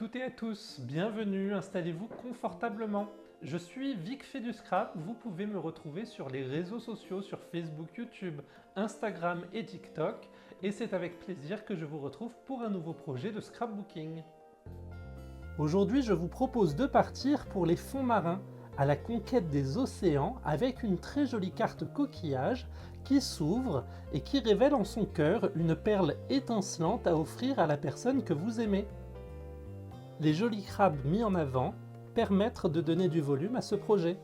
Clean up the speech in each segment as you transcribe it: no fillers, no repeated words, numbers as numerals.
toutes et à tous, bienvenue, installez-vous confortablement. Je suis Vic fait du scrap, vous pouvez me retrouver sur les réseaux sociaux, sur Facebook, YouTube, Instagram et TikTok, et c'est avec plaisir que je vous retrouve pour un nouveau projet de scrapbooking. Aujourd'hui, je vous propose de partir pour les fonds marins, à la conquête des océans, avec une très jolie carte coquillage qui s'ouvre et qui révèle en son cœur une perle étincelante à offrir à la personne que vous aimez. Les jolis crabes mis en avant permettent de donner du volume à ce projet.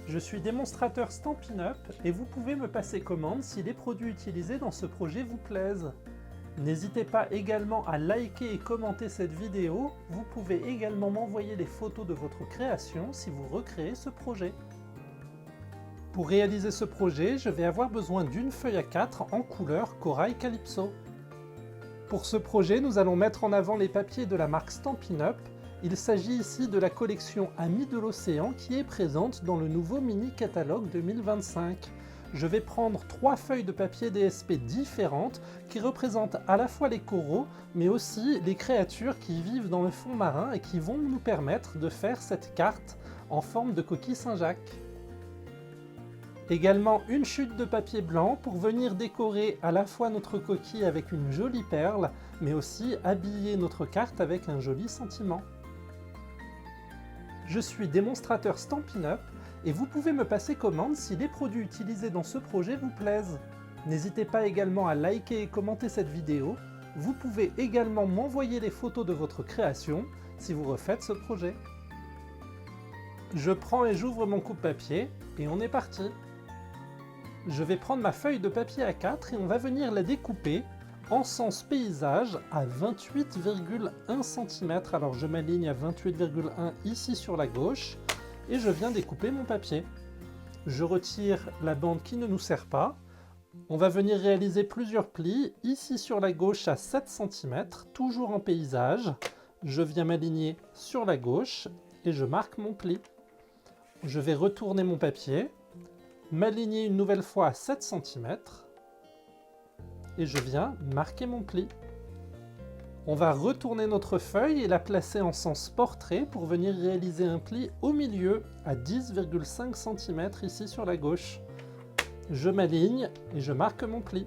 Je suis démonstrateur Stampin' Up et vous pouvez me passer commande si les produits utilisés dans ce projet vous plaisent. N'hésitez pas également à liker et commenter cette vidéo, vous pouvez également m'envoyer les photos de votre création si vous recréez ce projet. Pour réaliser ce projet, je vais avoir besoin d'une feuille A4 en couleur Corail Calypso. Pour ce projet, nous allons mettre en avant les papiers de la marque Stampin' Up. Il s'agit ici de la collection Amis de l'Océan qui est présente dans le nouveau mini catalogue 2025. Je vais prendre 3 feuilles de papier DSP différentes qui représentent à la fois les coraux mais aussi les créatures qui vivent dans le fond marin et qui vont nous permettre de faire cette carte en forme de coquille Saint-Jacques. Également une chute de papier blanc pour venir décorer à la fois notre coquille avec une jolie perle, mais aussi habiller notre carte avec un joli sentiment. Je suis démonstrateur Stampin' Up et vous pouvez me passer commande si les produits utilisés dans ce projet vous plaisent. N'hésitez pas également à liker et commenter cette vidéo. Vous pouvez également m'envoyer les photos de votre création si vous refaites ce projet. Je prends et j'ouvre mon coupe-papier et on est parti. Je vais prendre ma feuille de papier A4 et on va venir la découper en sens paysage à 28,1 cm. Alors je m'aligne à 28,1 ici sur la gauche et je viens découper mon papier. Je retire la bande qui ne nous sert pas. On va venir réaliser plusieurs plis ici sur la gauche à 7 cm, toujours en paysage. Je viens m'aligner sur la gauche et je marque mon pli. Je vais retourner mon papier, m'aligner une nouvelle fois à 7 cm et je viens marquer mon pli. On va retourner notre feuille et la placer en sens portrait pour venir réaliser un pli au milieu à 10,5 cm ici sur la gauche. Je m'aligne et je marque mon pli.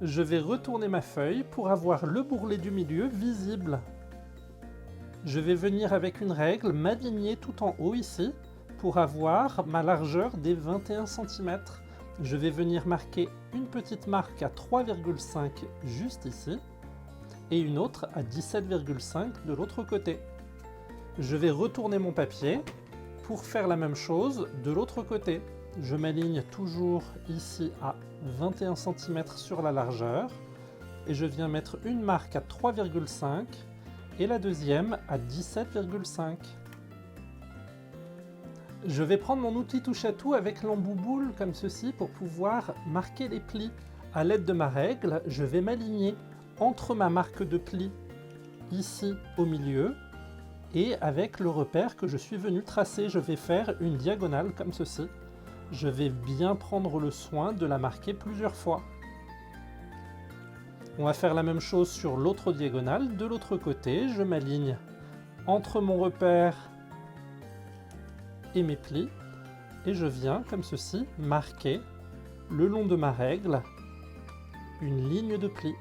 Je vais retourner ma feuille pour avoir le bourrelet du milieu visible. Je vais venir avec une règle m'aligner tout en haut ici pour avoir ma largeur des 21 cm. Je vais venir marquer une petite marque à 3,5 juste ici et une autre à 17,5 de l'autre côté. Je vais retourner mon papier pour faire la même chose de l'autre côté. Je m'aligne toujours ici à 21 cm sur la largeur et je viens mettre une marque à 3,5 et la deuxième à 17,5. Je vais prendre mon outil touche-à-tout avec l'embouboule comme ceci pour pouvoir marquer les plis. À l'aide de ma règle, je vais m'aligner entre ma marque de pli ici au milieu et avec le repère que je suis venu tracer, je vais faire une diagonale comme ceci. Je vais bien prendre le soin de la marquer plusieurs fois. On va faire la même chose sur l'autre diagonale. De l'autre côté, je m'aligne entre mon repère et mes plis et je viens comme ceci marquer le long de ma règle une ligne de pli.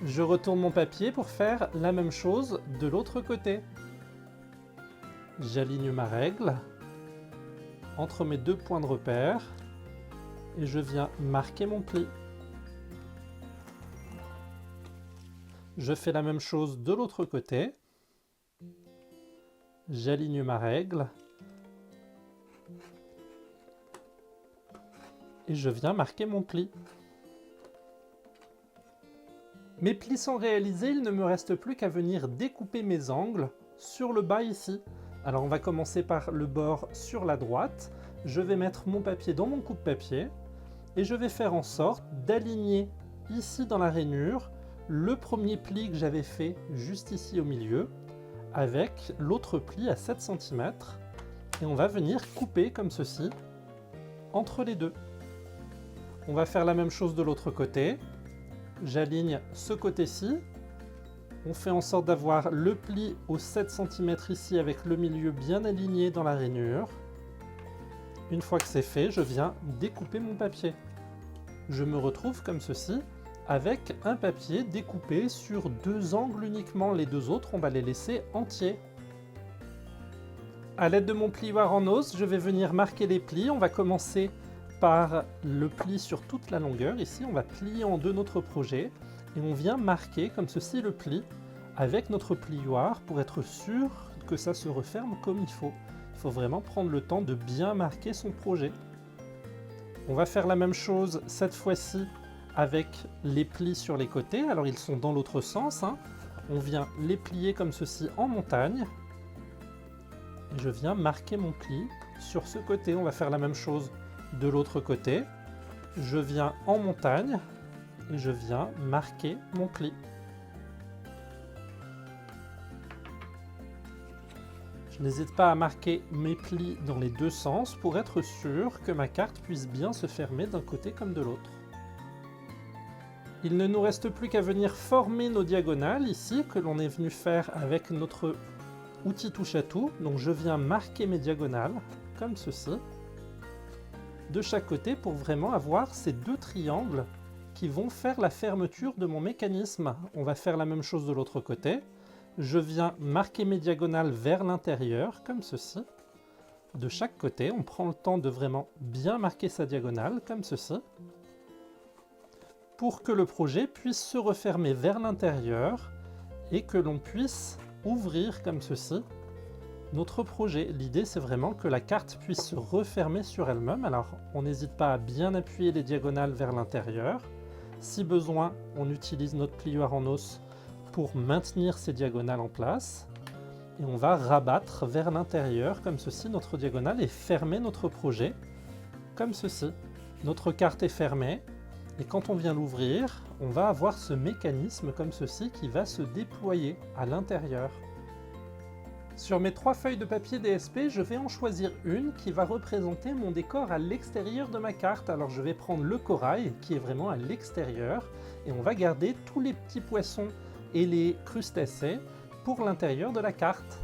Je retourne mon papier pour faire la même chose de l'autre côté. J'aligne ma règle entre mes deux points de repère et je viens marquer mon pli. Je fais la même chose de l'autre côté. J'aligne ma règle et je viens marquer mon pli. Mes plis sont réalisés, il ne me reste plus qu'à venir découper mes angles sur le bas ici. Alors on va commencer par le bord sur la droite. Je vais mettre mon papier dans mon coupe-papier et je vais faire en sorte d'aligner ici dans la rainure le premier pli que j'avais fait juste ici au milieu avec l'autre pli à 7 cm et on va venir couper comme ceci entre les deux. On va faire la même chose de l'autre côté. J'aligne ce côté-ci. On fait en sorte d'avoir le pli aux 7 cm ici avec le milieu bien aligné dans la rainure. Une fois que c'est fait, je viens découper mon papier. Je me retrouve comme ceci avec un papier découpé sur 2 angles uniquement. Les 2 autres, on va les laisser entiers. À l'aide de mon plioir en os, je vais venir marquer les plis. On va commencer par le pli sur toute la longueur. Ici, on va plier en 2 notre projet et on vient marquer comme ceci le pli avec notre plioir pour être sûr que ça se referme comme il faut. Il faut vraiment prendre le temps de bien marquer son projet. On va faire la même chose cette fois-ci avec les plis sur les côtés. Alors ils sont dans l'autre sens, hein. On vient les plier comme ceci en montagne. Et je viens marquer mon pli sur ce côté. On va faire la même chose de l'autre côté. Je viens en montagne et je viens marquer mon pli. Je n'hésite pas à marquer mes plis dans les 2 sens pour être sûr que ma carte puisse bien se fermer d'un côté comme de l'autre. Il ne nous reste plus qu'à venir former nos diagonales ici, que l'on est venu faire avec notre outil touche à tout. Donc je viens marquer mes diagonales, comme ceci, de chaque côté pour vraiment avoir ces 2 triangles qui vont faire la fermeture de mon mécanisme. On va faire la même chose de l'autre côté. Je viens marquer mes diagonales vers l'intérieur, comme ceci. De chaque côté, on prend le temps de vraiment bien marquer sa diagonale, comme ceci, pour que le projet puisse se refermer vers l'intérieur et que l'on puisse ouvrir comme ceci notre projet. L'idée, c'est vraiment que la carte puisse se refermer sur elle-même. Alors, on n'hésite pas à bien appuyer les diagonales vers l'intérieur. Si besoin, on utilise notre plioir en os pour maintenir ces diagonales en place. Et on va rabattre vers l'intérieur, comme ceci, notre diagonale et fermer notre projet, comme ceci. Notre carte est fermée. Et quand on vient l'ouvrir, on va avoir ce mécanisme comme ceci qui va se déployer à l'intérieur. Sur mes 3 feuilles de papier DSP, je vais en choisir une qui va représenter mon décor à l'extérieur de ma carte. Alors je vais prendre le corail qui est vraiment à l'extérieur et on va garder tous les petits poissons et les crustacés pour l'intérieur de la carte.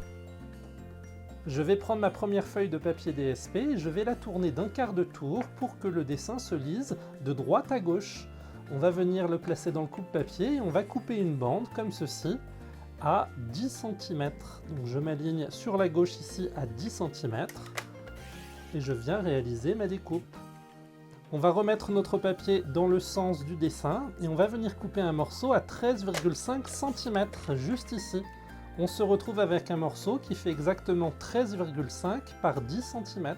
Je vais prendre ma première feuille de papier DSP et je vais la tourner d'1/4 de tour pour que le dessin se lise de droite à gauche. On va venir le placer dans le coupe-papier et on va couper une bande comme ceci à 10 cm. Donc je m'aligne sur la gauche ici à 10 cm et je viens réaliser ma découpe. On va remettre notre papier dans le sens du dessin et on va venir couper un morceau à 13,5 cm juste ici. On se retrouve avec un morceau qui fait exactement 13,5 par 10 cm.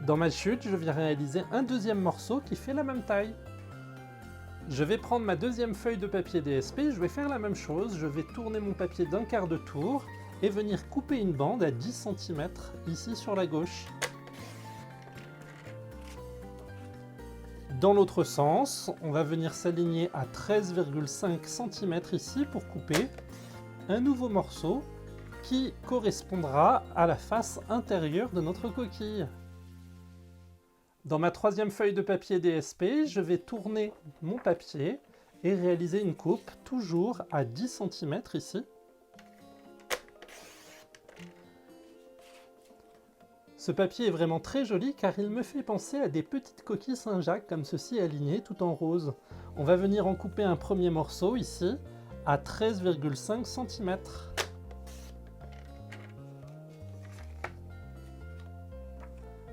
Dans ma chute, je viens réaliser un deuxième morceau qui fait la même taille. Je vais prendre ma deuxième feuille de papier DSP, je vais faire la même chose, je vais tourner mon papier d'1/4 de tour et venir couper une bande à 10 cm ici sur la gauche. Dans l'autre sens, on va venir s'aligner à 13,5 cm ici pour couper un nouveau morceau qui correspondra à la face intérieure de notre coquille. Dans ma troisième feuille de papier DSP, je vais tourner mon papier et réaliser une coupe toujours à 10 cm ici. Ce papier est vraiment très joli car il me fait penser à des petites coquilles Saint-Jacques comme ceci alignées tout en rose. On va venir en couper un premier morceau ici à 13,5 cm.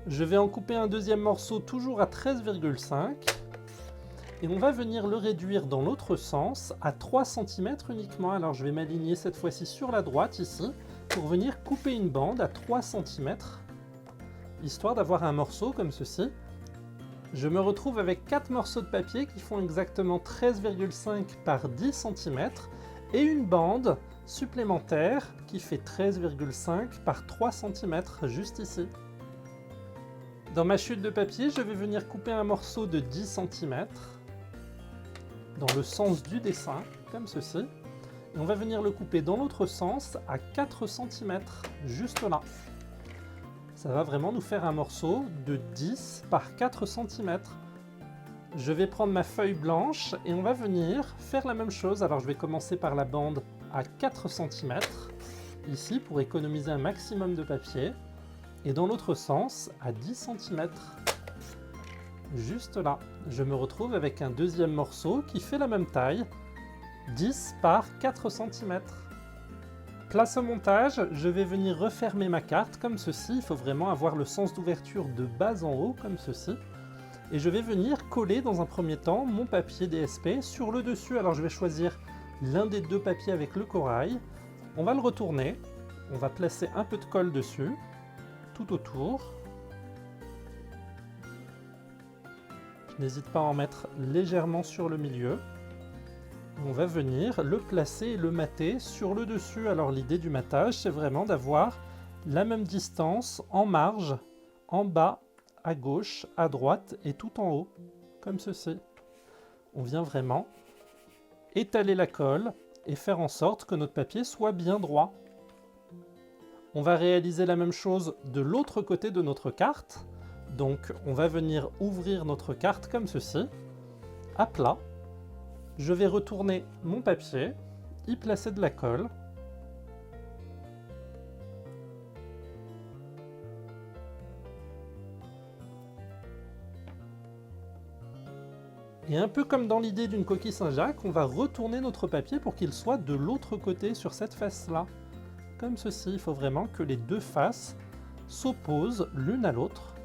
Je vais en couper un deuxième morceau toujours à 13,5 et on va venir le réduire dans l'autre sens à 3 cm uniquement. Alors je vais m'aligner cette fois-ci sur la droite ici pour venir couper une bande à 3 cm histoire d'avoir un morceau comme ceci. Je me retrouve avec 4 morceaux de papier qui font exactement 13,5 par 10 cm et une bande supplémentaire qui fait 13,5 par 3 cm juste ici. Dans ma chute de papier, je vais venir couper un morceau de 10 cm dans le sens du dessin, comme ceci. Et on va venir le couper dans l'autre sens à 4 cm, juste là. Ça va vraiment nous faire un morceau de 10 par 4 cm. Je vais prendre ma feuille blanche et on va venir faire la même chose. Alors je vais commencer par la bande à 4 cm, ici pour économiser un maximum de papier. Et dans l'autre sens, à 10 cm. Juste là. Je me retrouve avec un deuxième morceau qui fait la même taille, 10 par 4 cm. Place au montage, je vais venir refermer ma carte comme ceci. Il faut vraiment avoir le sens d'ouverture de bas en haut, comme ceci. Et je vais venir coller dans un premier temps mon papier DSP sur le dessus. Alors je vais choisir l'un des deux papiers avec le corail. On va le retourner. On va placer un peu de colle dessus, tout autour. Je n'hésite pas à en mettre légèrement sur le milieu. On va venir le placer et le mater sur le dessus. Alors l'idée du matage, c'est vraiment d'avoir la même distance en marge, en bas, à gauche, à droite et tout en haut, comme ceci. On vient vraiment étaler la colle et faire en sorte que notre papier soit bien droit. On va réaliser la même chose de l'autre côté de notre carte. Donc on va venir ouvrir notre carte comme ceci, à plat. Je vais retourner mon papier, y placer de la colle. Et un peu comme dans l'idée d'une coquille Saint-Jacques, on va retourner notre papier pour qu'il soit de l'autre côté sur cette face-là. Comme ceci, il faut vraiment que les deux faces s'opposent l'une à l'autre.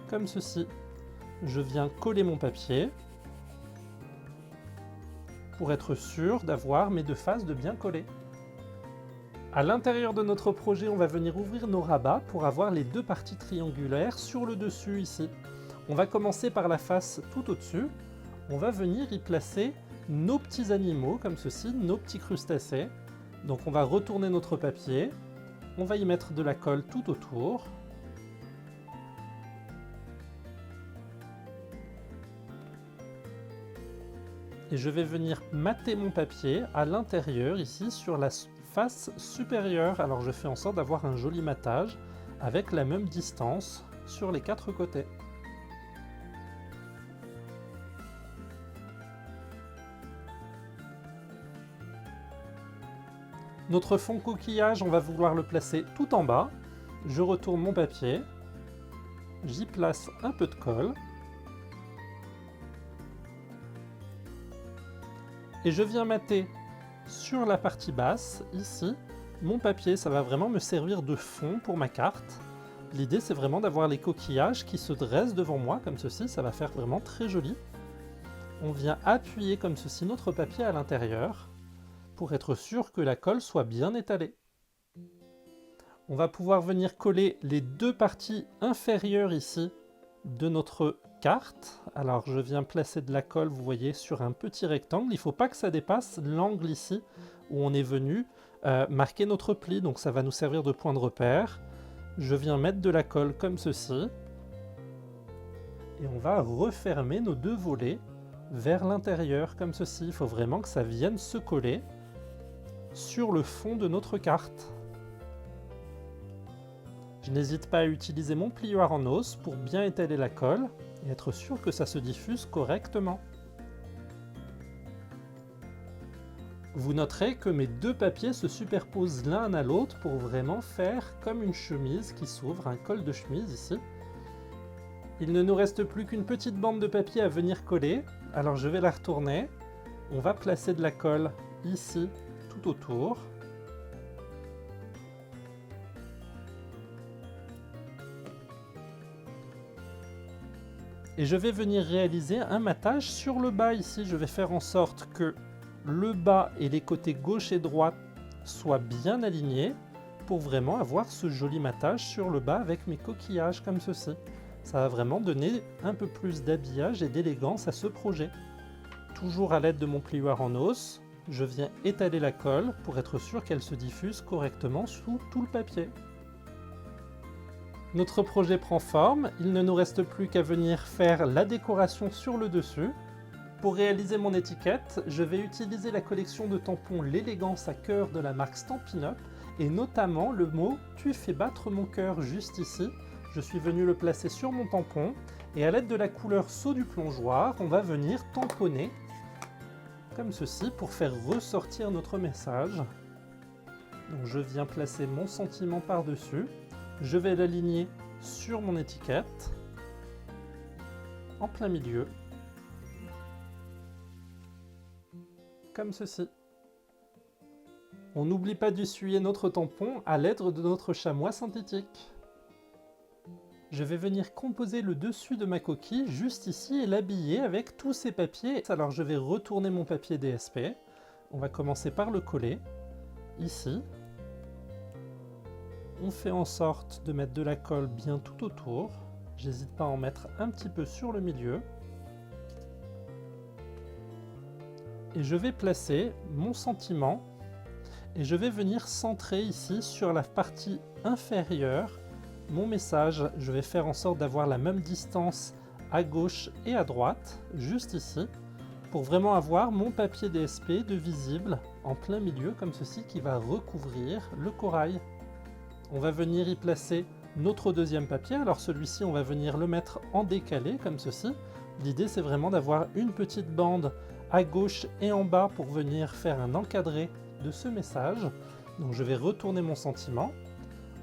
Comme ceci. Je viens coller mon papier pour être sûr d'avoir mes deux faces de bien coller. À l'intérieur de notre projet, on va venir ouvrir nos rabats pour avoir les deux parties triangulaires sur le dessus ici. On va commencer par la face tout au-dessus. On va venir y placer nos petits animaux comme ceci, nos petits crustacés. Donc on va retourner notre papier. On va y mettre de la colle tout autour. Et je vais venir mater mon papier à l'intérieur, ici, sur la face supérieure. Alors je fais en sorte d'avoir un joli matage avec la même distance sur les quatre côtés. Notre fond coquillage, on va vouloir le placer tout en bas. Je retourne mon papier, j'y place un peu de colle. Et je viens mater sur la partie basse, ici, mon papier. Ça va vraiment me servir de fond pour ma carte. L'idée, c'est vraiment d'avoir les coquillages qui se dressent devant moi, comme ceci. Ça va faire vraiment très joli. On vient appuyer comme ceci notre papier à l'intérieur pour être sûr que la colle soit bien étalée. On va pouvoir venir coller les deux parties inférieures ici de notre carte. Alors je viens placer de la colle, vous voyez, sur un petit rectangle. Il ne faut pas que ça dépasse l'angle ici où on est venu marquer notre pli. Donc ça va nous servir de point de repère. Je viens mettre de la colle comme ceci. Et on va refermer nos deux volets vers l'intérieur comme ceci. Il faut vraiment que ça vienne se coller sur le fond de notre carte. Je n'hésite pas à utiliser mon plioir en os pour bien étaler la colle et être sûr que ça se diffuse correctement. Vous noterez que mes deux papiers se superposent l'un à l'autre pour vraiment faire comme une chemise qui s'ouvre, un col de chemise ici. Il ne nous reste plus qu'une petite bande de papier à venir coller, alors je vais la retourner. On va placer de la colle ici tout autour. Et je vais venir réaliser un matage sur le bas ici. Je vais faire en sorte que le bas et les côtés gauche et droite soient bien alignés pour vraiment avoir ce joli matage sur le bas avec mes coquillages comme ceci. Ça va vraiment donner un peu plus d'habillage et d'élégance à ce projet. Toujours à l'aide de mon plioir en os, je viens étaler la colle pour être sûr qu'elle se diffuse correctement sous tout le papier. Notre projet prend forme, il ne nous reste plus qu'à venir faire la décoration sur le dessus. Pour réaliser mon étiquette, je vais utiliser la collection de tampons L'élégance à cœur de la marque Stampin' Up et notamment le mot « Tu fais battre mon cœur » juste ici. Je suis venu le placer sur mon tampon Et à l'aide de la couleur saut du plongeoir, on va venir tamponner comme ceci pour faire ressortir notre message. Donc je viens placer mon sentiment par-dessus. Je vais l'aligner sur mon étiquette, en plein milieu, comme ceci. On n'oublie pas d'essuyer notre tampon à l'aide de notre chamois synthétique. Je vais venir composer le dessus de ma coquille juste ici et l'habiller avec tous ces papiers. Alors je vais retourner mon papier DSP. On va commencer par le coller, ici. On fait en sorte de mettre de la colle bien tout autour. J'hésite pas à en mettre un petit peu sur le milieu. Et je vais placer mon sentiment et je vais venir centrer ici sur la partie inférieure mon message. Je vais faire en sorte d'avoir la même distance à gauche et à droite, juste ici, pour vraiment avoir mon papier DSP de visible en plein milieu comme ceci qui va recouvrir le corail. On va venir y placer notre deuxième papier. Alors celui-ci, on va venir le mettre en décalé comme ceci. L'idée, c'est vraiment d'avoir une petite bande à gauche et en bas pour venir faire un encadré de ce message. Donc je vais retourner mon sentiment.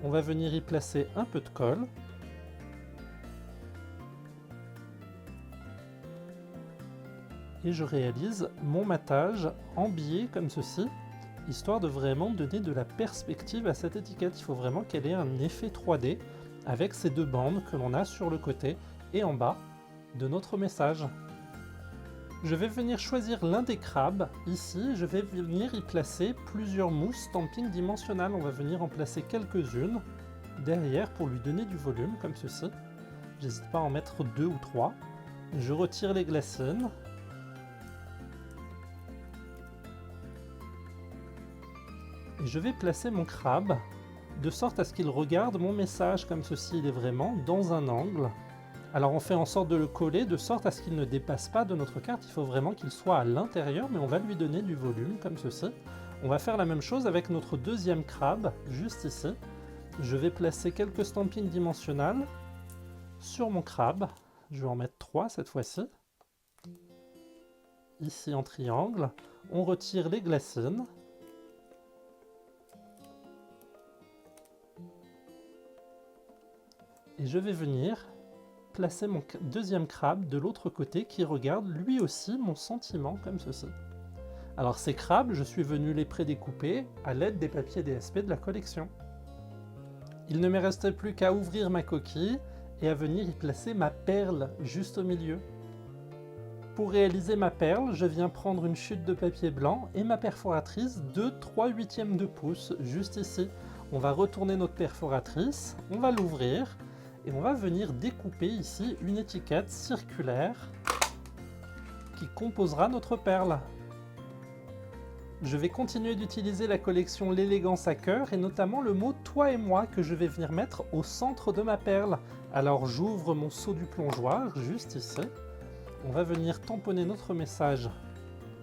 On va venir y placer un peu de colle. Et je réalise mon matage en biais comme ceci, histoire de vraiment donner de la perspective à cette étiquette. Il faut vraiment qu'elle ait un effet 3D avec ces deux bandes que l'on a sur le côté et en bas de notre message. Je vais venir choisir l'un des crabes, ici, je vais venir y placer plusieurs mousses stamping dimensionnelles. On va venir en placer quelques-unes derrière pour lui donner du volume, comme ceci. J'hésite pas à en mettre 2 ou 3. Je retire les glacines. Et je vais placer mon crabe de sorte à ce qu'il regarde mon message comme ceci. Il est vraiment dans un angle. Alors on fait en sorte de le coller de sorte à ce qu'il ne dépasse pas de notre carte. Il faut vraiment qu'il soit à l'intérieur, mais on va lui donner du volume comme ceci. On va faire la même chose avec notre deuxième crabe, juste ici. Je vais placer quelques stampings dimensionnels sur mon crabe. Je vais en mettre 3 cette fois-ci. Ici en triangle. On retire les glacines. Et je vais venir placer mon deuxième crabe de l'autre côté qui regarde lui aussi mon sentiment comme ceci. Alors ces crabes, je suis venu les prédécouper à l'aide des papiers DSP de la collection. Il ne me restait plus qu'à ouvrir ma coquille et à venir y placer ma perle juste au milieu. Pour réaliser ma perle, je viens prendre une chute de papier blanc et ma perforatrice de 3/8 de pouce juste ici. On va retourner notre perforatrice, on va l'ouvrir. Et on va venir découper ici une étiquette circulaire qui composera notre perle. Je vais continuer d'utiliser la collection L'élégance à cœur et notamment le mot « toi et moi » que je vais venir mettre au centre de ma perle. Alors j'ouvre mon seau du plongeoir juste ici. On va venir tamponner notre message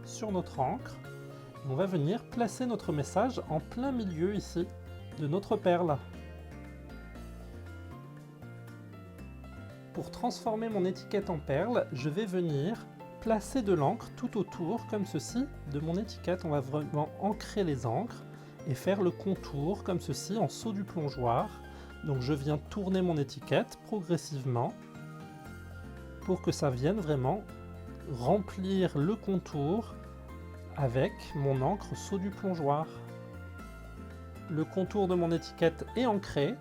sur notre encre. On va venir placer notre message en plein milieu ici de notre perle. Pour transformer mon étiquette en perle, je vais venir placer de l'encre tout autour, comme ceci, de mon étiquette. On va vraiment ancrer les encres et faire le contour, comme ceci, en saut du plongeoir. Donc je viens tourner mon étiquette progressivement pour que ça vienne vraiment remplir le contour avec mon encre saut du plongeoir. Le contour de mon étiquette est ancré.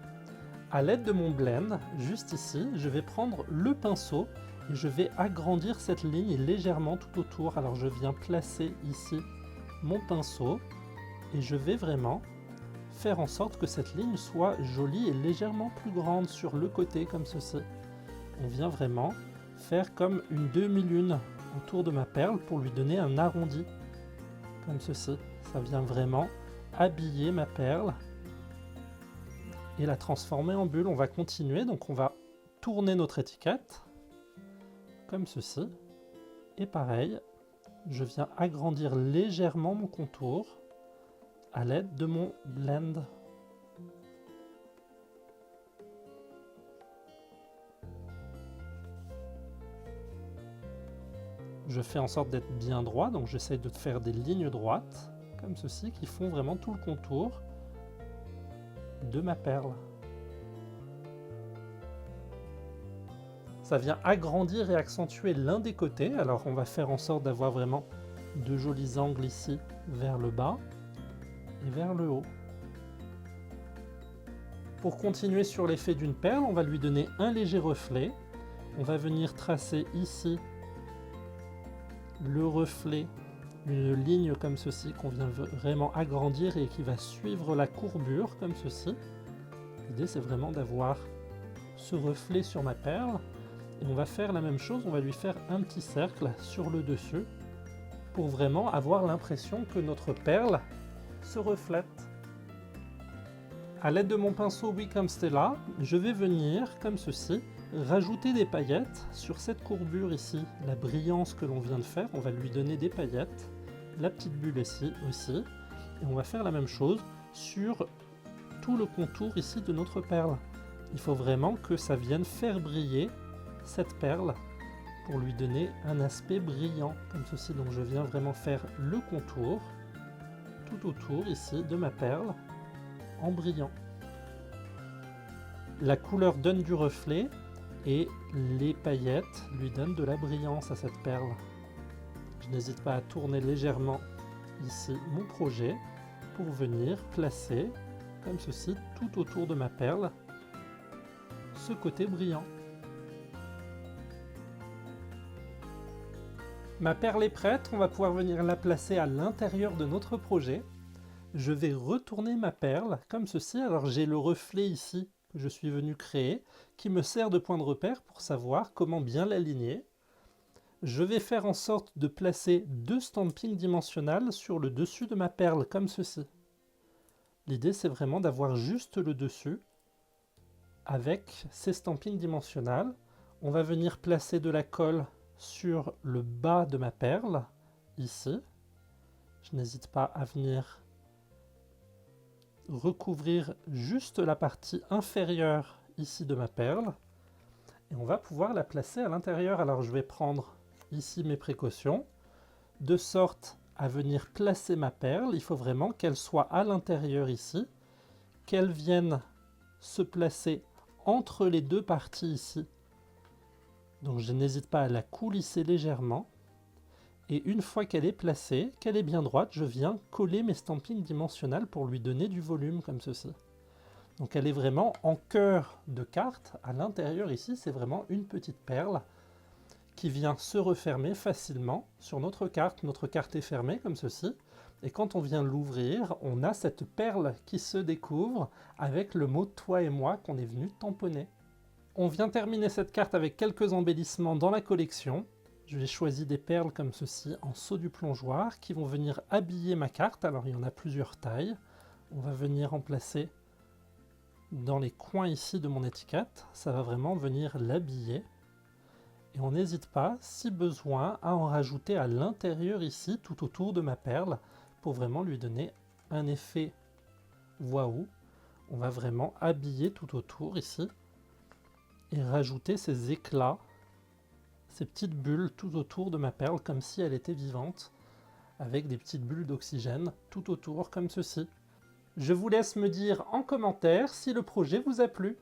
À l'aide de mon blend, juste ici, je vais prendre le pinceau et je vais agrandir cette ligne légèrement tout autour. Alors je viens placer ici mon pinceau et je vais vraiment faire en sorte que cette ligne soit jolie et légèrement plus grande sur le côté comme ceci. On vient vraiment faire comme une demi-lune autour de ma perle pour lui donner un arrondi comme ceci. Ça vient vraiment habiller ma perle et la transformer en bulle. On va continuer, donc on va tourner notre étiquette comme ceci et pareil, je viens agrandir légèrement mon contour à l'aide de mon blend. Je fais en sorte d'être bien droit, donc j'essaye de faire des lignes droites, comme ceci, qui font vraiment tout le contour de ma perle. Ça vient agrandir et accentuer l'un des côtés, alors on va faire en sorte d'avoir vraiment de jolis angles ici vers le bas et vers le haut. Pour continuer sur l'effet d'une perle, on va lui donner un léger reflet. On va venir tracer ici le reflet, une ligne comme ceci qu'on vient vraiment agrandir et qui va suivre la courbure comme ceci. L'idée c'est vraiment d'avoir ce reflet sur ma perle. Et on va faire la même chose, on va lui faire un petit cercle sur le dessus pour vraiment avoir l'impression que notre perle se reflète. À l'aide de mon pinceau Wickham Stella, je vais venir, comme ceci, rajouter des paillettes sur cette courbure ici, la brillance que l'on vient de faire, on va lui donner des paillettes, la petite bulle ici aussi, et on va faire la même chose sur tout le contour ici de notre perle. Il faut vraiment que ça vienne faire briller cette perle pour lui donner un aspect brillant comme ceci. Donc je viens vraiment faire le contour tout autour ici de ma perle en brillant. La couleur donne du reflet et les paillettes lui donnent de la brillance à cette perle. Je n'hésite pas à tourner légèrement ici mon projet pour venir placer comme ceci tout autour de ma perle ce côté brillant. Ma perle est prête, on va pouvoir venir la placer à l'intérieur de notre projet. Je vais retourner ma perle comme ceci. Alors j'ai le reflet ici que je suis venu créer qui me sert de point de repère pour savoir comment bien l'aligner. Je vais faire en sorte de placer deux stampings dimensionnels sur le dessus de ma perle comme ceci. L'idée c'est vraiment d'avoir juste le dessus avec ces stampings dimensionnels. On va venir placer de la colle sur le bas de ma perle, ici. Je n'hésite pas à venir recouvrir juste la partie inférieure ici de ma perle. Et on va pouvoir la placer à l'intérieur. Alors je vais prendre ici mes précautions, de sorte à venir placer ma perle. Il faut vraiment qu'elle soit à l'intérieur ici, qu'elle vienne se placer entre les deux parties ici. Donc je n'hésite pas à la coulisser légèrement. Et une fois qu'elle est placée, qu'elle est bien droite, je viens coller mes stampings dimensionnels pour lui donner du volume comme ceci. Donc elle est vraiment en cœur de carte. À l'intérieur ici, c'est vraiment une petite perle qui vient se refermer facilement sur notre carte. Notre carte est fermée comme ceci. Et quand on vient l'ouvrir, on a cette perle qui se découvre avec le mot « Toi et moi » qu'on est venu tamponner. On vient terminer cette carte avec quelques embellissements dans la collection. Je vais choisir des perles comme ceci en saut du plongeoir qui vont venir habiller ma carte. Alors il y en a plusieurs tailles. On va venir en placer dans les coins ici de mon étiquette. Ça va vraiment venir l'habiller. Et on n'hésite pas, si besoin, à en rajouter à l'intérieur ici, tout autour de ma perle, pour vraiment lui donner un effet waouh. On va vraiment habiller tout autour ici et rajouter ces éclats, ces petites bulles tout autour de ma perle comme si elle était vivante, avec des petites bulles d'oxygène tout autour comme ceci. Je vous laisse me dire en commentaire si le projet vous a plu.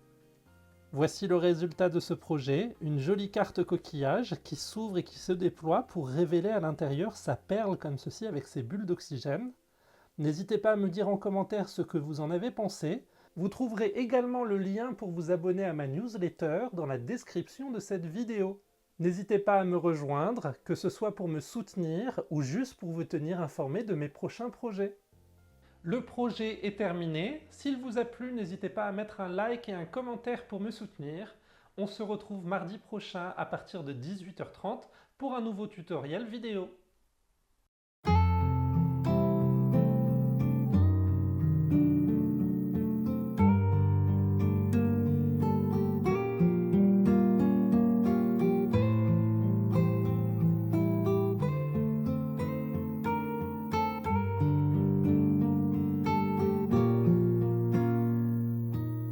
Voici le résultat de ce projet, une jolie carte coquillage qui s'ouvre et qui se déploie pour révéler à l'intérieur sa perle comme ceci avec ses bulles d'oxygène. N'hésitez pas à me dire en commentaire ce que vous en avez pensé. Vous trouverez également le lien pour vous abonner à ma newsletter dans la description de cette vidéo. N'hésitez pas à me rejoindre, que ce soit pour me soutenir ou juste pour vous tenir informé de mes prochains projets. Le projet est terminé. S'il vous a plu, n'hésitez pas à mettre un like et un commentaire pour me soutenir. On se retrouve mardi prochain à partir de 18h30 pour un nouveau tutoriel vidéo.